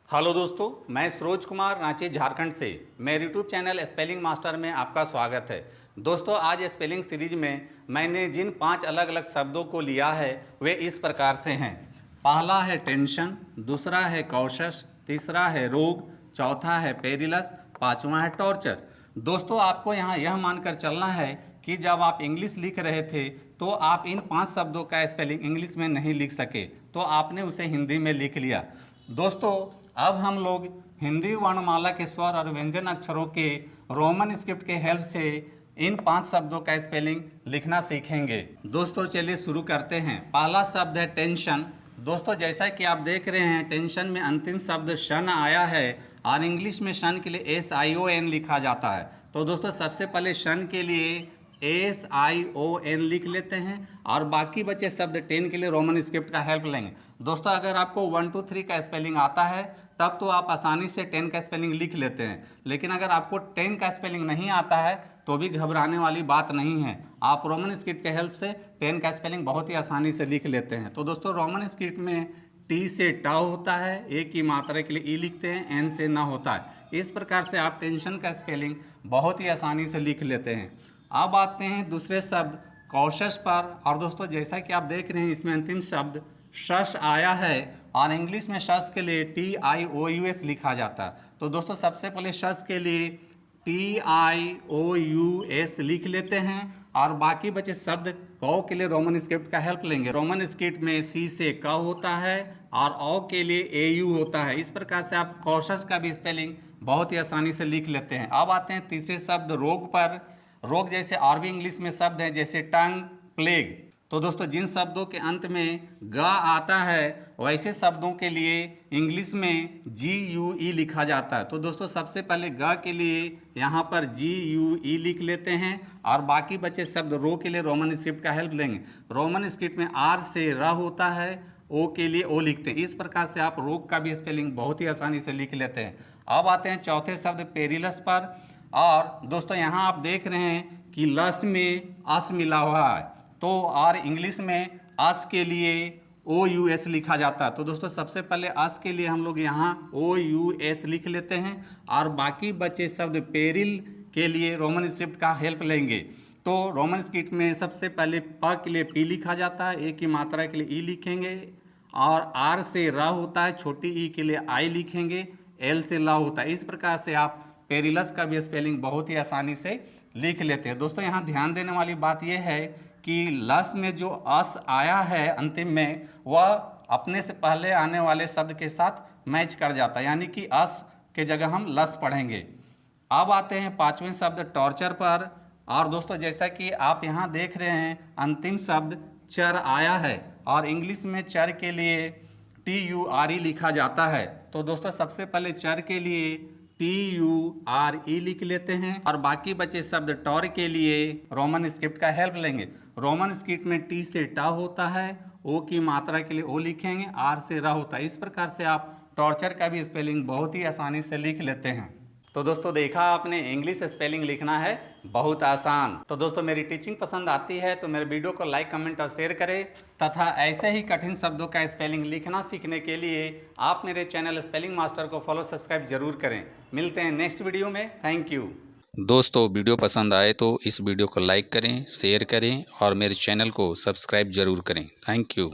Hello दोस्तों, मैं सरोज कुमार रांची झारखंड से मेरे यूट्यूब चैनल स्पेलिंग मास्टर में आपका स्वागत है। दोस्तों, आज स्पेलिंग सीरीज में मैंने जिन 5 अलग अलग शब्दों को लिया है वे इस प्रकार से हैं। पहला है टेंशन, दूसरा है कॉशस, तीसरा है रोग, चौथा है पेरिलस, पांचवा है टॉर्चर। दोस्तों, आपको यहाँ यह मानकर चलना है कि जब आप इंग्लिश लिख रहे थे तो आप इन 5 शब्दों का स्पेलिंग इंग्लिश में नहीं लिख सके, तो आपने उसे हिंदी में लिख लिया। दोस्तों, अब हम लोग हिंदी वर्णमाला के स्वर और व्यंजन अक्षरों के रोमन स्क्रिप्ट के हेल्प से इन 5 शब्दों का स्पेलिंग लिखना सीखेंगे। दोस्तों, चलिए शुरू करते हैं। पहला शब्द है टेंशन। दोस्तों, जैसा कि आप देख रहे हैं, टेंशन में अंतिम शब्द शन आया है और इंग्लिश में शन के लिए SION लिखा जाता है। तो दोस्तों, सबसे पहले शन के लिए SION लिख लेते हैं और बाकी बचे शब्द 10 के लिए रोमन स्क्रिप्ट का हेल्प लेंगे। दोस्तों, अगर आपको 1 2 3 का स्पेलिंग आता है तब तो आप आसानी से 10 का स्पेलिंग लिख लेते हैं, लेकिन अगर आपको 10 का स्पेलिंग नहीं आता है तो भी घबराने वाली बात नहीं है। आप रोमन स्क्रिप्ट के हेल्प से 10 का स्पेलिंग बहुत ही आसानी से लिख लेते हैं। तो दोस्तों, रोमन स्क्रिप्ट में T से टा होता है, ए की मात्रा के लिए ई लिखते हैं, एन से ना होता है। इस प्रकार से आप टेंशन का स्पेलिंग बहुत ही आसानी से लिख लेते हैं। अब आते हैं दूसरे शब्द कॉशस पर। और दोस्तों, जैसा कि आप देख रहे हैं, इसमें अंतिम शब्द शश आया है और इंग्लिश में शश के लिए TIOUS लिखा जाता है। तो दोस्तों, सबसे पहले शश के लिए TIOUS लिख लेते हैं और बाकी बचे शब्द कौ के लिए रोमन स्क्रिप्ट का हेल्प लेंगे। रोमन स्क्रिप्ट में C से क होता है और औ के लिए AU होता है। इस प्रकार से आप कॉशस का भी स्पेलिंग बहुत ही आसानी से लिख लेते हैं। अब आते हैं तीसरे शब्द रोग पर। रोग जैसे और भी इंग्लिश में शब्द हैं, जैसे टंग, प्लेग। तो दोस्तों, जिन शब्दों के अंत में ग आता है वैसे शब्दों के लिए इंग्लिश में GUE लिखा जाता है। तो दोस्तों, सबसे पहले ग के लिए यहाँ पर GUE लिख लेते हैं और बाकी बचे शब्द रो के लिए रोमन स्क्रिप्ट का हेल्प लेंगे। रोमन स्क्रिप्ट में R से र होता है, O के लिए O लिखते हैं। इस प्रकार से आप रोग का भी स्पेलिंग बहुत ही आसानी से लिख लेते हैं। अब आते हैं चौथे शब्द पेरिलस पर। और दोस्तों, यहाँ आप देख रहे हैं कि लस में अस मिला हुआ है, तो और इंग्लिश में अस के लिए OUS लिखा जाता है। तो दोस्तों, सबसे पहले अस के लिए हम लोग यहाँ OUS लिख लेते हैं और बाकी बचे शब्द पेरिल के लिए रोमन स्क्रिप्ट का हेल्प लेंगे। तो रोमन स्क्रिप्ट में सबसे पहले प के लिए P लिखा जाता है, ए की मात्रा के लिए ई लिखेंगे और R से र होता है, छोटी ई के लिए आई लिखेंगे, L से ला होता है। इस प्रकार से आप पेरिलस का भी स्पेलिंग बहुत ही आसानी से लिख लेते हैं। दोस्तों, यहाँ ध्यान देने वाली बात यह है कि लस में जो अस आया है अंतिम में, वह अपने से पहले आने वाले शब्द के साथ मैच कर जाता है, यानी कि अस के जगह हम लस पढ़ेंगे। अब आते हैं 5वें शब्द टॉर्चर पर। और दोस्तों, जैसा कि आप यहाँ देख रहे हैं, अंतिम शब्द चर आया है और इंग्लिश में चर के लिए TURE लिखा जाता है। तो दोस्तों, सबसे पहले चर के लिए TURE लिख लेते हैं और बाकी बचे शब्द टॉर के लिए रोमन स्क्रिप्ट का हेल्प लेंगे। रोमन स्क्रिप्ट में T से टा होता है, O की मात्रा के लिए O लिखेंगे, R से र होता है। इस प्रकार से आप टॉर्चर का भी स्पेलिंग बहुत ही आसानी से लिख लेते हैं। तो दोस्तों, देखा आपने, इंग्लिश स्पेलिंग लिखना है बहुत आसान। तो दोस्तों, मेरी टीचिंग पसंद आती है तो मेरे वीडियो को लाइक, कमेंट और शेयर करें तथा ऐसे ही कठिन शब्दों का स्पेलिंग लिखना सीखने के लिए आप मेरे चैनल स्पेलिंग मास्टर को फॉलो, सब्सक्राइब जरूर करें। मिलते हैं नेक्स्ट वीडियो में। Thank you. दोस्तों, वीडियो पसंद आए तो इस वीडियो को लाइक करें, शेयर करें और मेरे चैनल को सब्सक्राइब जरूर करें। Thank you.